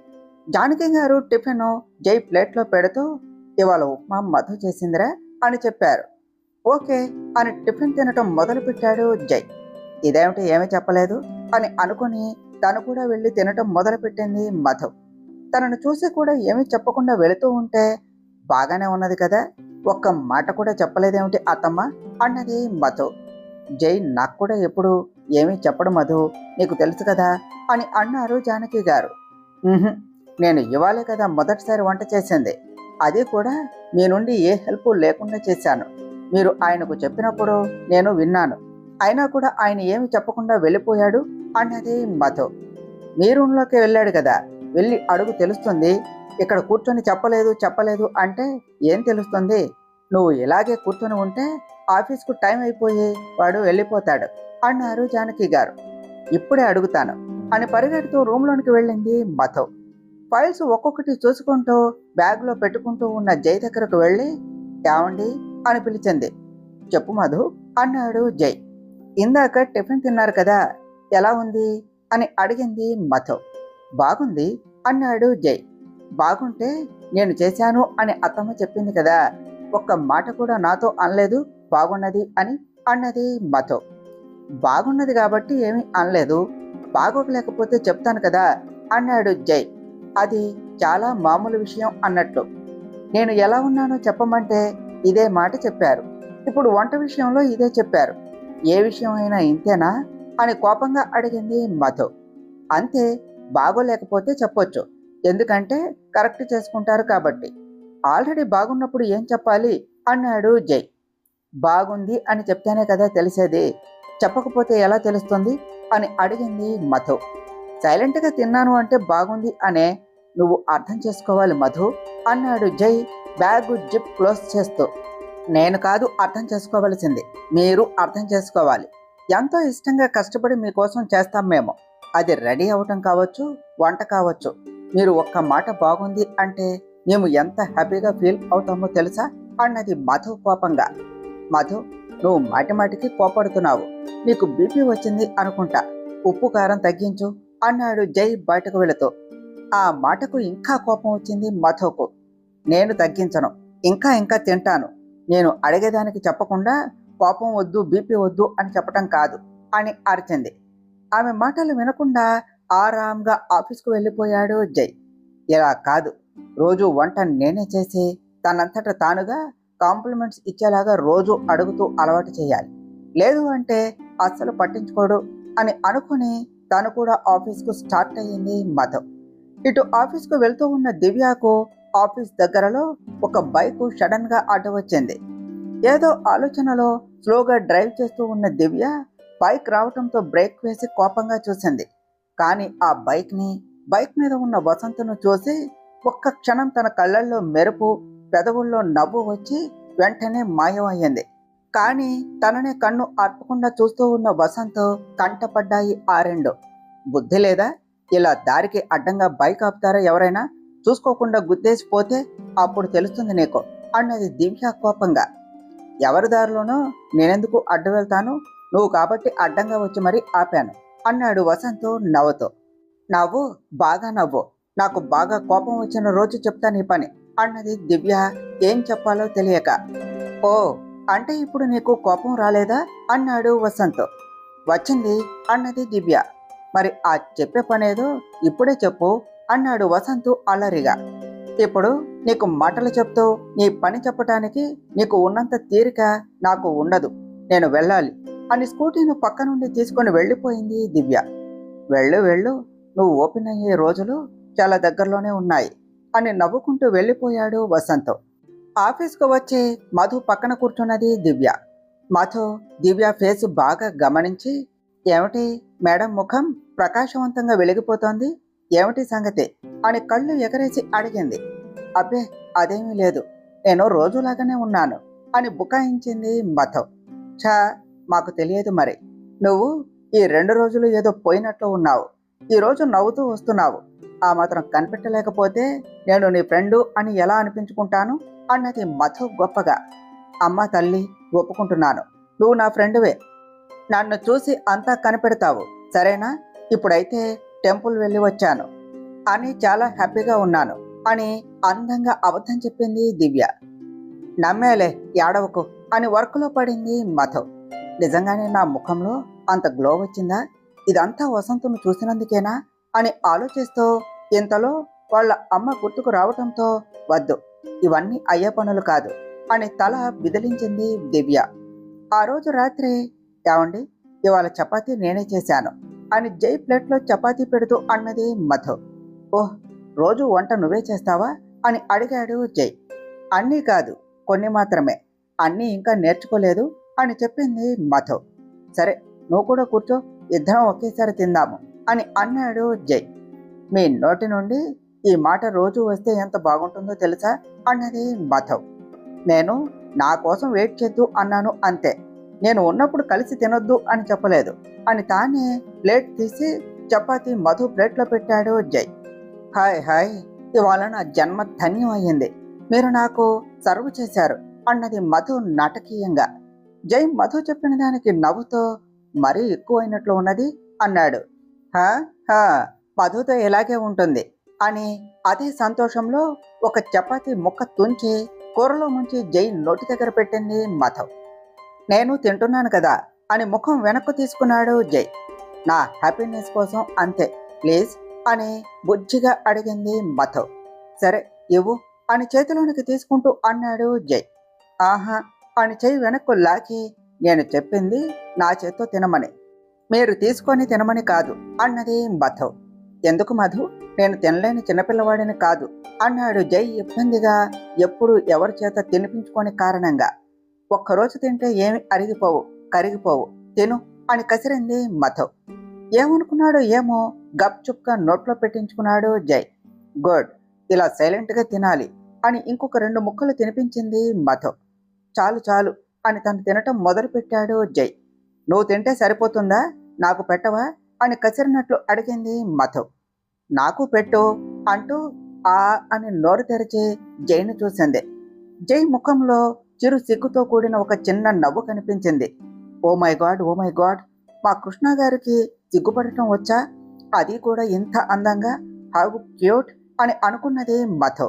జానకి గారు టిఫిన్ జై ప్లేట్లో పెడుతూ, ఇవాళ ఉప్మా మధు చేసిందిరా అని చెప్పారు. ఓకే అని టిఫిన్ తినటం మొదలు పెట్టాడు జై. ఇదేమిటి ఏమీ చెప్పలేదు అని అనుకుని తను కూడా వెళ్ళి తినటం మొదలు పెట్టింది మధు. తనను చూసి కూడా ఏమీ చెప్పకుండా వెళుతూ ఉంటే, బాగానే ఉన్నది కదా, ఒక్క మాట కూడా చెప్పలేదేమిటి అత్తమ్మ అన్నది మధు. జై నాకు కూడా ఎప్పుడు ఏమీ చెప్పడు మధు, నీకు తెలుసు కదా అని అన్నారు జానకి గారు. నేను ఇవాళే కదా మొదటిసారి వంట చేసింది, అది కూడా మీ నుండి ఏ హెల్ప్ లేకుండా చేశాను. మీరు ఆయనకు చెప్పినప్పుడు నేను విన్నాను, అయినా కూడా ఆయన ఏమి చెప్పకుండా వెళ్ళిపోయాడు అన్నది మధు. మీ రూమ్లోకి వెళ్ళాడు కదా, వెళ్ళి అడుగు తెలుస్తుంది. ఇక్కడ కూర్చొని చెప్పలేదు అంటే ఏం తెలుస్తుంది? నువ్వు ఇలాగే కూర్చొని ఉంటే ఆఫీస్కు టైం అయిపోయి వాడు వెళ్ళిపోతాడు అన్నారు జానకి గారు. ఇప్పుడే అడుగుతాను అని పరిగెడుతూ రూమ్లోనికి వెళ్ళింది మధు. ఫైల్స్ ఒక్కొక్కటి చూసుకుంటూ బ్యాగ్లో పెట్టుకుంటూ ఉన్న జై దగ్గరకు వెళ్ళి, ఏమండి అని పిలిచింది. చెప్పు మధు అన్నాడు జై. ఇందాక టిఫిన్ తిన్నారు కదా, ఎలా ఉంది అని అడిగింది మధు. బాగుంది అన్నాడు జై. బాగుంటే నేను చేశాను అని అత్తమ్మ చెప్పింది కదా, ఒక్క మాట కూడా నాతో అనలేదు బాగున్నది అని అన్నది మధు. బాగున్నది కాబట్టి ఏమీ అనలేదు, బాగోలేకపోతే చెప్తాను కదా అన్నాడు జై. అది చాలా మామూలు విషయం అన్నట్లు. నేను ఎలా ఉన్నానో చెప్పమంటే ఇదే మాట చెప్పారు, ఇప్పుడు వంట విషయంలో ఇదే చెప్పారు, ఏ విషయం అయినా ఇంతేనా అని కోపంగా అడిగింది మధు. అంతే, బాగోలేకపోతే చెప్పొచ్చు, ఎందుకంటే కరెక్ట్ చేసుకుంటారు కాబట్టి. ఆల్రెడీ బాగున్నప్పుడు ఏం చెప్పాలి అన్నాడు జై. బాగుంది అని చెప్తేనే కదా తెలిసేది, చెప్పకపోతే ఎలా తెలుస్తుంది అని అడిగింది మధు. సైలెంట్గా తిన్నాను అంటే బాగుంది అనే నువ్వు అర్థం చేసుకోవాలి మధు అన్నాడు జై బ్యాగ్ జిప్ క్లోజ్ చేస్తూ. నేను కాదు అర్థం చేసుకోవలసింది, మీరు అర్థం చేసుకోవాలి. ఎంతో ఇష్టంగా కష్టపడి మీకోసం చేస్తాం మేము, అది రెడీ అవటం కావచ్చు, వంట కావచ్చు. మీరు ఒక్క మాట బాగుంది అంటే మేము ఎంత హ్యాపీగా ఫీల్ అవుతామో తెలుసా అన్నది మధు కోపంగా. మధు, నువ్వు మాటిమాటికి కోపడుతున్నావు. నీకు బీపీ వచ్చింది అనుకుంటా. ఉప్పు కారం తగ్గించు అన్నాడు జై బయటకు వెళుతూ. ఆ మాటకు ఇంకా కోపం వచ్చింది మధుకు. నేను తగ్గించను, ఇంకా ఇంకా తింటాను. నేను అడిగేదానికి చెప్పకుండా కోపం వద్దు బీపీ వద్దు అని చెప్పటం కాదు అని అరిచింది. ఆమె మాటలు వినకుండా ఆరాంగా ఆఫీస్కు వెళ్ళిపోయాడు జై. ఇలా కాదు, రోజు వంట నేనే చేసి తనంతట తానుగా కాంప్లిమెంట్స్ ఇచ్చేలాగా రోజు అడుగుతూ అలవాటు చేయాలి. లేదు అంటే అస్సలు పట్టించుకోడు అని అనుకుని తను కూడా ఆఫీస్కు స్టార్ట్ అయ్యింది మధు. ఇటు ఆఫీస్కు వెళ్తూ ఉన్న దివ్యకు ఆఫీస్ దగ్గరలో ఒక బైక్ సడన్ గా అడ్డు వచ్చింది. ఏదో ఆలోచనలో స్లోగా డ్రైవ్ చేస్తూ ఉన్న దివ్య బైక్ రావటంతో బ్రేక్ వేసి కోపంగా చూసింది. కానీ ఆ బైక్ మీద ఉన్న వసంతను చూసి ఒక్క క్షణం తన కళ్ళల్లో మెరుపు, పెదవుల్లో నవ్వు వచ్చి వెంటనే మాయం అయ్యింది. కానీ తననే కన్ను ఆర్పకుండా చూస్తూ ఉన్న వసంత్ కంటపడ్డాయి ఆ రెండు. బుద్ధి లేదా? ఇలా దారికి అడ్డంగా బైక్ ఆపుతారా ఎవరైనా? చూసుకోకుండా గుద్దేసిపోతే అప్పుడు తెలుస్తుంది నీకు అన్నది దివ్య కోపంగా. ఎవరి దారిలోనో నేనెందుకు అడ్డు వెళ్తాను? నువ్వు కాబట్టి అడ్డంగా వచ్చి మరీ ఆపాను అన్నాడు వసంత్ నవ్వుతూ. నవ్వు, బాగా నవ్వు. నాకు బాగా కోపం వచ్చిన రోజు చెప్తా నీ పని అన్నది దివ్య ఏం చెప్పాలో తెలియక. ఓ, అంటే ఇప్పుడు నీకు కోపం రాలేదా అన్నాడు వసంత్. వచ్చింది అన్నది దివ్య. మరి ఆ చెప్పే పనేదో ఇప్పుడే చెప్పు అన్నాడు వసంత్ అల్లరిగా. ఇప్పుడు నీకు మాటలు చెప్తూ నీ పని చెప్పటానికి నీకు ఉన్నంత తీరిక నాకు ఉండదు. నేను వెళ్ళాలి అని స్కూటీని పక్క నుండి తీసుకొని వెళ్ళిపోయింది దివ్య. వెళ్ళు వెళ్ళు, నువ్వు ఓపెన్ అయ్యే రోజులు చాలా దగ్గరలోనే ఉన్నాయి అని నవ్వుకుంటూ వెళ్ళిపోయాడు వసంత్. ఆఫీస్కు వచ్చి మధు పక్కన కూర్చున్నది దివ్య. మధు దివ్య ఫేస్ బాగా గమనించి, ఏమిటి మేడం ముఖం ప్రకాశవంతంగా వెలిగిపోతోంది, ఏమిటి సంగతి అని కళ్ళు ఎగరేసి అడిగింది. అబ్బే అదేమీ లేదు, నేను రోజులాగానే ఉన్నాను అని బుకాయించింది మధు. ఛా, మాకు తెలియదు మరి. నువ్వు ఈ 2 రోజులు ఏదో పోయినట్లు ఉన్నావు. ఈరోజు నవ్వుతూ వస్తున్నావు. ఆ మాత్రం కనిపెట్టలేకపోతే నేను నీ ఫ్రెండు అని ఎలా అనిపించుకుంటాను అన్నది మధు గొప్పగా. అమ్మ తల్లి, ఒప్పుకుంటున్నాను, నువ్వు నా ఫ్రెండువే. నన్ను చూసి అంతా కనిపెడతావు సరేనా? ఇప్పుడైతే టెంపుల్ వెళ్ళి వచ్చాను అని చాలా హ్యాపీగా ఉన్నాను అని అందంగా అబద్ధం చెప్పింది దివ్య. నమ్మేలే, ఏడవకు అని వర్క్లో పడింది మధు. నిజంగానే నా ముఖంలో అంత గ్లో వచ్చిందా? ఇదంతా వసంతను చూసినందుకేనా అని ఆలోచిస్తూ ఇంతలో వాళ్ళ అమ్మ గుర్తుకు రావటంతో వద్దు, ఇవన్నీ అయ్యే పనులు కాదు అని తల విదిలించింది దివ్య. ఆ రోజు రాత్రి, ఏమండి ఇవాళ చపాతీ నేనే చేశాను అని జై ప్లేట్లో చపాతీ పెడుతూ అన్నది మధు. ఓహ్, రోజు వంట నువ్వే చేస్తావా అని అడిగాడు జై. అన్నీ కాదు, కొన్ని మాత్రమే, అన్నీ ఇంకా నేర్చుకోలేదు అని చెప్పింది మధు. సరే, నువ్వు కూడా కూర్చో, ఇద్దరం ఒకేసారి తిందాము అని అన్నాడు జై. మీ నోటి నుండి ఈ మాట రోజు వస్తే ఎంత బాగుంటుందో తెలుసా అన్నది మధు. నేను నా కోసం వెయిట్ చేద్దు అన్నాను అంతే. నేను ఉన్నప్పుడు కలిసి తినొద్దు అని చెప్పలేదు అని తానే ప్లేట్ తీసి చపాతీ మధు ప్లేట్లో పెట్టాడు జై. హాయ్ హాయ్, ఇవాళ నా జన్మ ధన్యం అయ్యింది, మీరు నాకు సర్వ్ చేశారు అన్నది మధు నాటకీయంగా. జై మధు చెప్పిన దానికి నవ్వుతో, మరీ ఎక్కువైనట్లు ఉన్నది అన్నాడు. హా హా, మధుతో ఇలాగే ఉంటుంది అని అదే సంతోషంలో ఒక చపాతీ ముక్క తుంచి కూరలో ముంచి జై నోటి దగ్గర పెట్టింది మధు. నేను తింటున్నాను కదా అని ముఖం వెనక్కు తీసుకున్నాడు జై. నా హ్యాపీనెస్ కోసం అంతే, ప్లీజ్ అని బుజ్జిగా అడిగింది మధు. సరే ఇవ్వు అని చేతిలోనికి తీసుకుంటూ అన్నాడు జై. ఆహా అని చెయ్యి వెనక్కు లాగి, నేను చెప్పింది నా చేత్తో తినమని, మీరు తీసుకొని తినమని కాదు అన్నది మధు. ఎందుకు మధు, నేను తినలేని చిన్నపిల్లవాడిని కాదు అన్నాడు జై ఇబ్బందిగా, ఎప్పుడు ఎవరి చేత తినిపించుకొని కారణంగా. ఒక్కరోజు తింటే ఏమి అరిగిపోవు, కరిగిపోవు, తిను అని కసిరింది మధు. ఏమనుకున్నాడో ఏమో గప్చుప్గా నోట్లో పెట్టించుకున్నాడు జై. గుడ్, ఇలా సైలెంట్గా తినాలి అని ఇంకొక 2 ముక్కలు తినిపించింది మధు. చాలు చాలు అని తను తినటం మొదలుపెట్టాడు జై. నువ్వు తింటే సరిపోతుందా, నాకు పెట్టవా అని కసిరినట్లు అడిగింది మధు. నాకు పెట్టు అంటూ ఆ అని నోరు తెరిచి జైని చూసింది. జై ముఖంలో చిరు సిగ్గుతో కూడిన ఒక చిన్న నవ్వు కనిపించింది. Oh my God, oh my God, మా కృష్ణ గారికి సిగ్గుపడటం వచ్చా, అది కూడా ఇంత అందంగా, హౌ క్యూట్ అని అనుకున్నది మధు.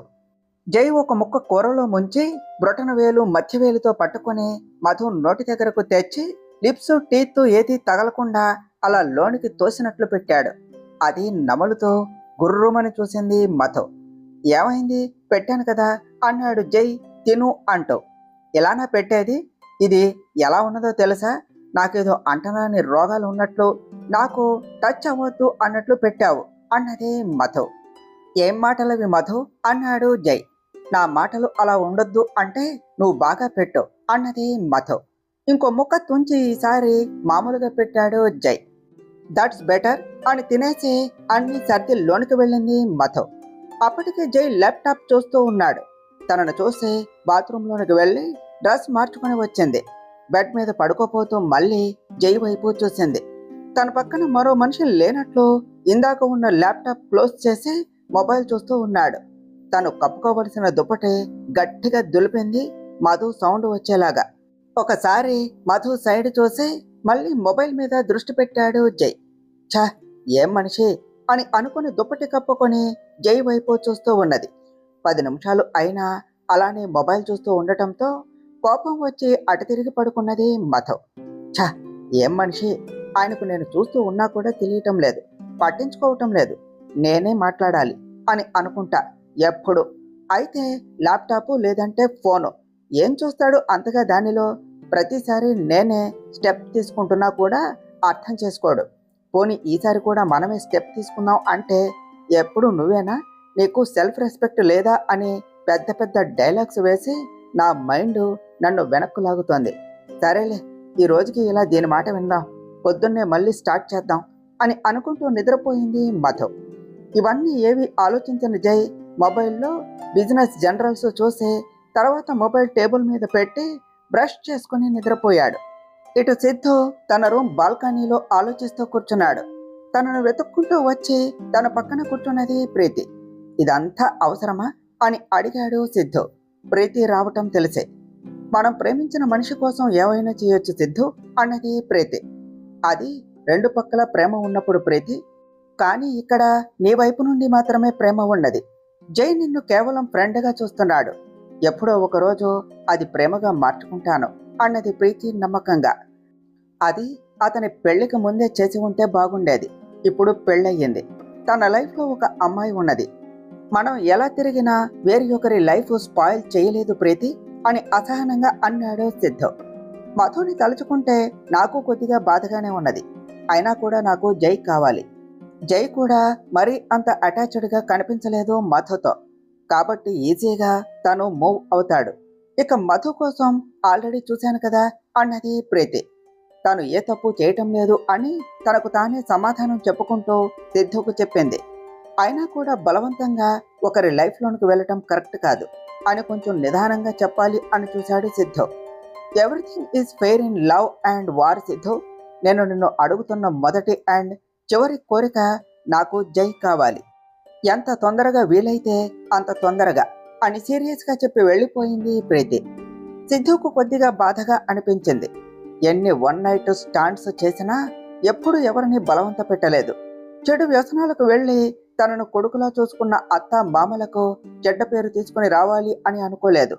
జై ఒక ముక్క కూరలో ముంచి బ్రొటన వేలు మధ్యవేలుతో పట్టుకుని మధు నోటి దగ్గరకు తెచ్చి లిప్స్ టీత్ ఏది తగలకుండా అలా లోనికి తోసినట్లు పెట్టాడు. అది నమలుతో గుర్రుమని చూసింది మధు. ఏమైంది, పెట్టాను కదా అన్నాడు జై తిను అంటూ. ఇలానా పెట్టేది, ఇది ఎలా ఉన్నదో తెలుసా, నాకేదో అంటరాని రోగాలు ఉన్నట్లు, నాకు టచ్ అవ్వద్దు అన్నట్లు పెట్టావు అన్నది మధు. ఏం మాటలవి మధు అన్నాడు జై. నా మాటలు అలా ఉండొద్దు అంటే నువ్వు బాగా పెట్టు అన్నది మధు. ఇంకో ముక్క తుంచి ఈసారి మామూలుగా పెట్టాడు జై. దట్స్ బెటర్ అని తినేసి అన్ని సర్ది లోనికి వెళ్ళింది మధు. అప్పటికే జై ల్యాప్టాప్ చూస్తూ ఉన్నాడు. తనను చూసి బాత్రూంలోనికి వెళ్ళి డ్రెస్ మార్చుకొని వచ్చింది. బెడ్ మీద పడుకోపోతూ మళ్ళీ జై వైపు చూసింది. తన పక్కన మరో మనిషి లేనట్లు ఇందాక ఉన్న ల్యాప్టాప్ క్లోజ్ చేసి మొబైల్ చూస్తూ ఉన్నాడు. తను కప్పుకోవలసిన దుప్పటి గట్టిగా దులిపింది మధు సౌండ్ వచ్చేలాగా. ఒకసారి మధు సైడ్ చూసి మళ్ళీ మొబైల్ మీద దృష్టి పెట్టాడు జై. ఛ, ఏం మనిషి అని అనుకుని దుప్పటి కప్పుకొని జై వైపు చూస్తూ ఉన్నది. 10 నిమిషాలు అయినా అలానే మొబైల్ చూస్తూ ఉండటంతో కోపం వచ్చి అటు తిరిగి పడుకున్నది మధు. ఛ, ఏం మనిషి, ఆయనకు నేను చూస్తూ ఉన్నా కూడా తెలియటం లేదు, పట్టించుకోవటం లేదు, నేనే మాట్లాడాలి అని అనుకుంటా ఎప్పుడు. అయితే ల్యాప్టాప్ లేదంటే ఫోను, ఏం చూస్తాడు అంతగా దానిలో, ప్రతిసారి నేనే స్టెప్ తీసుకుంటున్నా కూడా అర్థం చేసుకోడు. పోనీ ఈసారి కూడా మనమే స్టెప్ తీసుకుందాం అంటే ఎప్పుడు నువ్వేనా, నీకు సెల్ఫ్ రెస్పెక్ట్ లేదా అని పెద్ద పెద్ద డైలాగ్స్ వేసి నా మైండ్ నన్ను వెనక్కు లాగుతోంది. సరేలే, ఈ రోజుకి ఇలా దీని మాట విందాం, పొద్దున్నే మళ్ళీ స్టార్ట్ చేద్దాం అని అనుకుంటూ నిద్రపోయింది మధు. ఇవన్నీ ఏవి ఆలోచించని జై మొబైల్లో బిజినెస్ జనరల్స్ చూసి తర్వాత మొబైల్ టేబుల్ మీద పెట్టి బ్రష్ చేసుకుని నిద్రపోయాడు. ఇటు సిద్ధు తన రూమ్ బాల్కనీలో ఆలోచిస్తూ కూర్చున్నాడు. తనను వెతుక్కుంటూ వచ్చి తన పక్కన కూర్చున్నది ప్రీతి. ఇదంతా అవసరమా అని అడిగాడు సిద్ధు. ప్రీతి రావటం తెలిసే. మనం ప్రేమించిన మనిషి కోసం ఏవైనా చేయొచ్చు సిద్ధు అన్నది ప్రీతి. అది 2 పక్కల ప్రేమ ఉన్నప్పుడు ప్రీతి, కానీ ఇక్కడ నీ వైపు నుండి మాత్రమే ప్రేమ ఉన్నది. జై నిన్ను కేవలం ఫ్రెండ్గా చూస్తున్నాడు, ఎప్పుడో ఒకరోజు అది ప్రేమగా మార్చుకుంటాను అన్నది ప్రీతి నమ్మకంగా. అది అతని పెళ్లికి ముందే చేసి ఉంటే బాగుండేది. ఇప్పుడు పెళ్ళయ్యింది, తన లైఫ్లో ఒక అమ్మాయి ఉన్నది. మనం ఎలా తిరిగినా వేరే ఒకరి లైఫ్ స్పాయిల్ చేయలేదు ప్రీతి అని అసహనంగా అన్నాడు సిద్ధు. మధుని తలుచుకుంటే నాకు కొద్దిగా బాధగానే ఉన్నది, అయినా కూడా నాకు జై కావాలి. జై కూడా మరీ అంత అటాచ్డ్గా కనిపించలేదు మధుతో, కాబట్టి ఈజీగా తను మూవ్ అవుతాడు. ఇక మధు కోసం ఆల్రెడీ చూశాను కదా అన్నది ప్రీతి. తను ఏ తప్పు చేయటం లేదు అని తనకు తానే సమాధానం చెప్పుకుంటూ సిద్ధుకు చెప్పింది. అయినా కూడా బలవంతంగా ఒకరి లైఫ్లోనికి వెళ్ళటం కరెక్ట్ కాదు అని కొంచెం నిదానంగా చెప్పాలి అని చూశాడు Siddhu. Everything is fair in love and war Siddhu. నేను నిన్ను అడుగుతున్న మొదటి అండ్ చివరి కోరిక, నాకు జై కావాలి. ఎంత తొందరగా వీలైతే అంత తొందరగా అని సీరియస్గా చెప్పి వెళ్ళిపోయింది ప్రీతి. సిద్ధుకు కొద్దిగా బాధగా అనిపించింది. ఎన్ని 1 నైట్ స్టాండ్స్ చేసినా ఎప్పుడు ఎవరిని బలవంత పెట్టలేదు. చెడు వ్యసనాలకు వెళ్ళి తనను కొడుకులా చూసుకున్న అత్త మామలకు చెడ్డ పేరు తీసుకుని రావాలి అని అనుకోలేదు.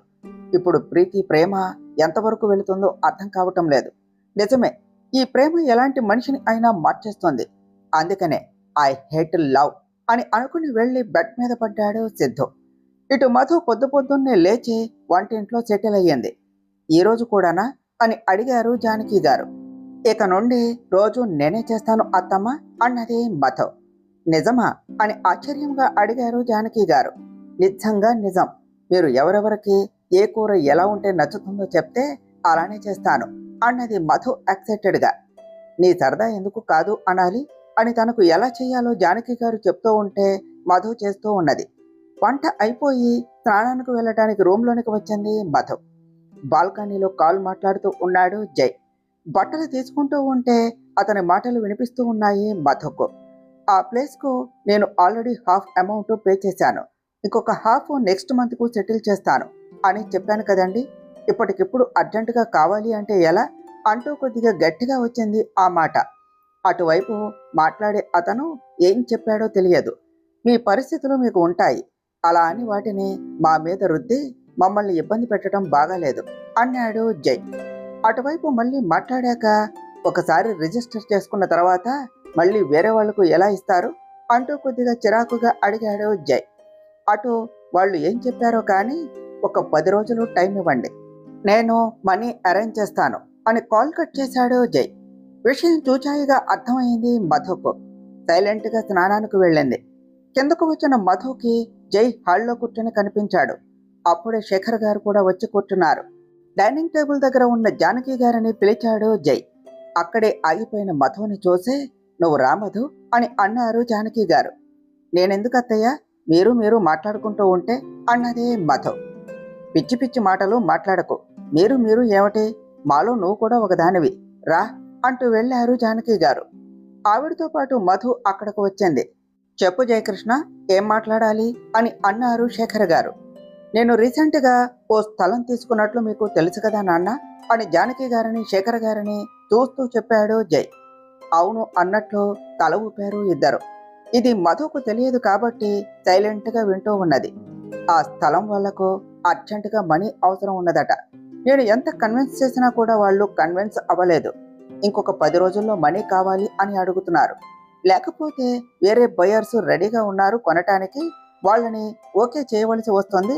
ఇప్పుడు ప్రీతి ప్రేమ ఎంతవరకు వెళుతుందో అర్థం కావటం లేదు. నిజమే, ఈ ప్రేమ ఎలాంటి మనిషిని అయినా మార్చేస్తుంది. అందుకనే ఐ హేట్ లవ్ అని అనుకుని వెళ్ళి బెడ్ మీద పడ్డాడు సిద్ధు. ఇటు మధు పొద్దున్నే లేచి వంటింట్లో సెటిల్ అయ్యింది. ఈరోజు కూడానా అని అడిగారు జానకి గారు. ఇక నుండి రోజు నేనే చేస్తాను అత్తమ్మ అన్నది మధు. నిజమా అని ఆశ్చర్యంగా అడిగారు జానకి గారు. నిజంగా నిజం, మీరు ఎవరెవరికి ఏ కూర ఎలా ఉంటే నచ్చుతుందో చెప్తే అలానే చేస్తాను అన్నది మధు ఎక్సైటెడ్గా. నీ సరదా ఎందుకు కాదు అనాలి అని తనకు ఎలా చేయాలో జానకి గారు చెప్తూ ఉంటే మధు చేస్తూ ఉన్నది. వంట అయిపోయి స్నానానికి వెళ్ళటానికి రూమ్లోనికి వచ్చింది మధు. బాల్కనీలో కాల్ మాట్లాడుతూ ఉన్నాడు జై. బట్టలు తీసుకుంటూ ఉంటే అతని మాటలు వినిపిస్తూ ఉన్నాయి మధుకు. ఆ ప్లేస్కు నేను ఆల్రెడీ హాఫ్ అమౌంట్ పే చేశాను, ఇంకొక హాఫ్ నెక్స్ట్ మంత్కు సెటిల్ చేస్తాను అని చెప్పాను కదండి. ఇప్పటికిప్పుడు అర్జెంటుగా కావాలి అంటే ఎలా అంటూ కొద్దిగా గట్టిగా వచ్చింది ఆ మాట. అటువైపు మాట్లాడే అతను ఏం చెప్పాడో తెలియదు. మీ పరిస్థితులు మీకు ఉంటాయి, అలా అని వాటిని మా మీద రుద్ది మమ్మల్ని ఇబ్బంది పెట్టడం బాగాలేదు అన్నాడు జై. అటువైపు మళ్ళీ మాట్లాడాక, ఒకసారి రిజిస్టర్ చేసుకున్న తర్వాత మళ్ళీ వేరే వాళ్లకు ఎలా ఇస్తారు అంటూ కొద్దిగా చిరాకుగా అడిగాడు జై. అటు వాళ్ళు ఏం చెప్పారో కానీ ఒక 10 రోజులు టైం ఇవ్వండి, నేను మనీ అరేంజ్ చేస్తాను అని కాల్ కట్ చేశాడు జై. విషయం చూచాయిగా అర్థమైంది మధుకు. సైలెంట్గా స్నానానికి వెళ్ళింది. కిందకు వచ్చిన మధుకి జై హాల్లో కూర్చొని కనిపించాడు. అప్పుడే శేఖర్ గారు కూడా వచ్చి కూర్చున్నారు. డైనింగ్ టేబుల్ దగ్గర ఉన్న జానకి గారిని పిలిచాడు జై. అక్కడే ఆగిపోయిన మధుని చూసి, నువ్వు రా మధు అని అన్నారు జానకి గారు. నేనెందుకు అత్తయ్య, మీరు మీరు మాట్లాడుకుంటూ ఉంటే అన్నదే మధు. పిచ్చి పిచ్చి మాటలు మాట్లాడకు, మీరు మీరు ఏమిటి, మాలో నువ్వు కూడా ఒకదానివి, రా అంటూ వెళ్ళారు జానకి గారు. ఆవిడతో పాటు మధు అక్కడకు వచ్చింది. చెప్పు జయకృష్ణ, ఏం మాట్లాడాలి అని అన్నారు శేఖర్ గారు. నేను రీసెంట్గా ఓ స్థలం తీసుకున్నట్లు మీకు తెలుసు కదా నాన్న అని జానకి గారిని శేఖర్ గారిని చూస్తూ చెప్పాడు జై. అవును అన్నట్లు తల ఊపారు ఇద్దరు. ఇది మధుకు తెలియదు కాబట్టి సైలెంట్గా వింటూ ఉన్నది. ఆ స్థలం వాళ్లకు అర్జెంటుగా మనీ అవసరం ఉన్నదట. నేను ఎంత కన్విన్స్ చేసినా కూడా వాళ్ళు కన్విన్స్ అవ్వలేదు. ఇంకొక 10 రోజుల్లో మనీ కావాలి అని అడుగుతున్నారు. లేకపోతే వేరే బయర్స్ రెడీగా ఉన్నారు కొనటానికి, వాళ్ళని ఓకే చేయవలసి వస్తుంది.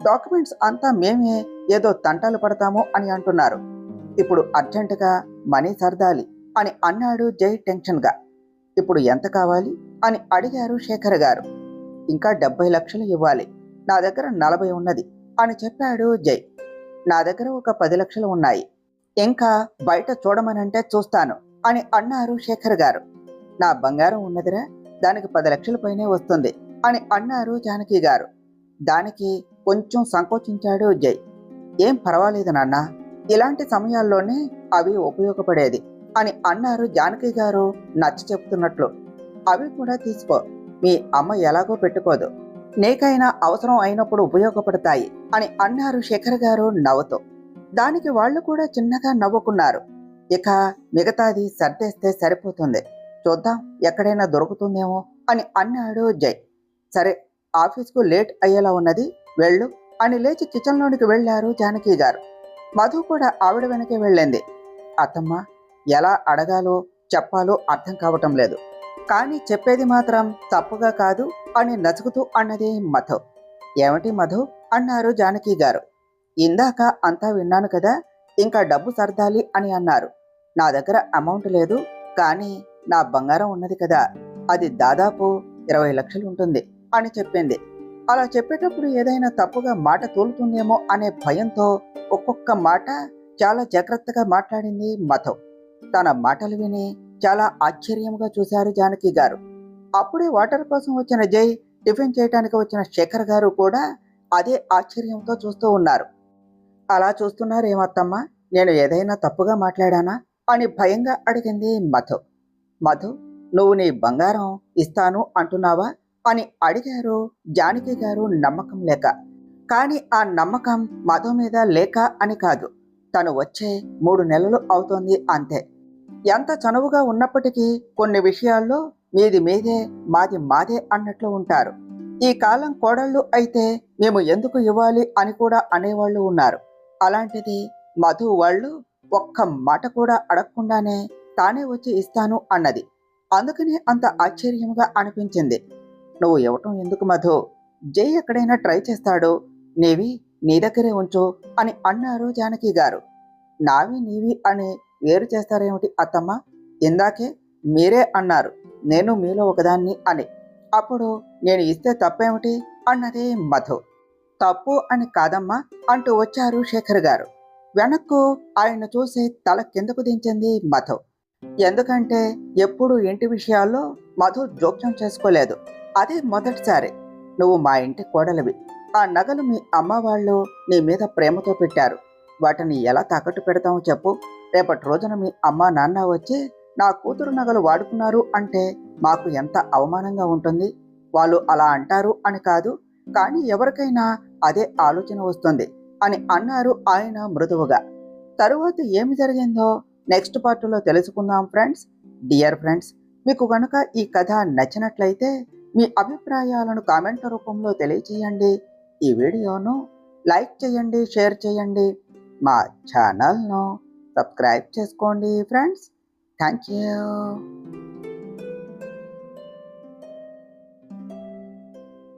డాక్యుమెంట్స్ అంతా మేమే ఏదో తంటాలు పడతాము అని అంటున్నారు. ఇప్పుడు అర్జెంటుగా మనీ సర్దాలి అని అన్నాడు జై టెన్షన్గా. ఇప్పుడు ఎంత కావాలి అని అడిగారు శేఖర్ గారు. ఇంకా 70 లక్షలు ఇవ్వాలి, నా దగ్గర 40 ఉన్నది అని చెప్పాడు జై. నా దగ్గర ఒక 10 లక్షలు ఉన్నాయి, ఇంకా బయట చూడమనంటే చూస్తాను అని అన్నారు శేఖర్ గారు. నా బంగారం ఉన్నదిరా, దానికి 10 లక్షల పైనే వస్తుంది అని అన్నారు జానకి గారు. దానికి కొంచెం సంకోచించాడు జై. ఏం పర్వాలేదు నాన్న, ఇలాంటి సమయాల్లోనే అవి ఉపయోగపడేది అని అన్నారు జానకి గారు నచ్చ చెప్తున్నట్లు. అవి కూడా తీసుకో, మీ అమ్మ ఎలాగో పెట్టుకోదు, నీకైనా అవసరం అయినప్పుడు ఉపయోగపడతాయి అని అన్నారు శేఖర్ గారు నవ్వుతూ. దానికి వాళ్ళు కూడా చిన్నగా నవ్వుకున్నారు. ఇక మిగతాది సర్దేస్తే సరిపోతుంది, చూద్దాం ఎక్కడైనా దొరుకుతుందేమో అని అన్నాడు జై. సరే, ఆఫీస్కు లేట్ అయ్యేలా ఉన్నది, వెళ్ళు అని లేచి కిచెన్లోనికి వెళ్ళారు జానకి గారు. మధు కూడా ఆవిడ వెనకే వెళ్ళింది. అత్తమ్మ, ఎలా అడగాలో చెప్పాలో అర్థం కావటం లేదు, కానీ చెప్పేది మాత్రం తప్పుగా కాదు అని నసుగుతూ అన్నది మధు. ఏమిటి మధు అన్నారు జానకి గారు. ఇందాక అంతా విన్నాను కదా, ఇంకా డబ్బు సర్దాలి అని అన్నారు. నా దగ్గర అమౌంట్ లేదు, కానీ నా బంగారం ఉన్నది కదా, అది దాదాపు 20 లక్షలు ఉంటుంది అని చెప్పింది. అలా చెప్పేటప్పుడు ఏదైనా తప్పుగా మాట తోలుతుందేమో అనే భయంతో ఒక్కొక్క మాట చాలా జాగ్రత్తగా మాట్లాడింది మధు. తన మాటలు విని చాలా ఆశ్చర్యంగా చూశారు జానకి గారు. అప్పుడే వాటర్ కోసం వచ్చిన జై, టిఫిన్ చేయడానికి వచ్చిన శేఖర్ గారు కూడా అదే ఆశ్చర్యంతో చూస్తూ ఉన్నారు. అలా చూస్తున్నారేమత్తమ్మా, నేను ఏదైనా తప్పుగా మాట్లాడానా అని భయంగా అడిగింది మధు. మధు, నువ్వు నీ బంగారం ఇస్తాను అంటున్నావా అని అడిగారు జానకి గారు నమ్మకం లేక. కానీ ఆ నమ్మకం మధు మీద లేక అని కాదు, తను వచ్చే 3 నెలలు అవుతోంది అంతే. ఎంత చనువుగా ఉన్నప్పటికీ కొన్ని విషయాల్లో మీది మీదే మాది మాదే అన్నట్లు ఉంటారు. ఈ కాలం కోడళ్ళు అయితే మేము ఎందుకు ఇవ్వాలి అని కూడా అనేవాళ్ళు ఉన్నారు. అలాంటిది మధు వాళ్ళు ఒక్క మాట కూడా అడగకుండానే తానే వచ్చి ఇస్తాను అన్నది. అందుకనే అంత ఆశ్చర్యంగా అనిపించింది. నువ్వు ఇవ్వటం ఎందుకు మధు, జై ఎక్కడైనా ట్రై చేస్తాడు, నీవి నీ దగ్గరే ఉంచు అని అన్నారు జానకి గారు. నావి నీవి అని వేరు చేస్తారేమిటి అత్తమ్మ, ఇందాకే మీరే అన్నారు నేను మీలో ఒకదాన్ని అని. అప్పుడు నేను ఇస్తే తప్పేమిటి అన్నదే మధు. తప్పు అని కాదమ్మా అంటూ వచ్చారు శేఖర్ గారు. వెనక్కు ఆయన చూసి తల కిందకు దించింది మధు. ఎందుకంటే ఎప్పుడు ఇంటి విషయాల్లో మధు జోక్యం చేసుకోలేదు. అదే మొదటిసారి. నువ్వు మా ఇంటి కోడలివి, ఆ నగలు మీ అమ్మ వాళ్ళు నీ మీద ప్రేమతో పెట్టారు, వాటిని ఎలా తాకట్టు పెడతామో చెప్పు. రేపటి రోజున మీ అమ్మ నాన్న వచ్చి నా కూతురు నగలు వాడుకున్నారు అంటే మాకు ఎంత అవమానంగా ఉంటుంది. వాళ్ళు అలా అంటారు అని కాదు, కానీ ఎవరికైనా అదే ఆలోచన వస్తుంది అని అన్నారు ఆయన మృదువుగా. తరువాత ఏమి జరిగిందో నెక్స్ట్ పార్ట్లో తెలుసుకుందాం ఫ్రెండ్స్. డియర్ ఫ్రెండ్స్, మీకు కనుక ఈ కథ నచ్చినట్లయితే మీ అభిప్రాయాలను కామెంట్ల రూపంలో తెలియచేయండి. ఈ వీడియోను లైక్ చేయండి, షేర్ చేయండి, మా ఛానల్ను సబ్స్క్రైబ్ చేసుకోండి ఫ్రెండ్స్. Thank you.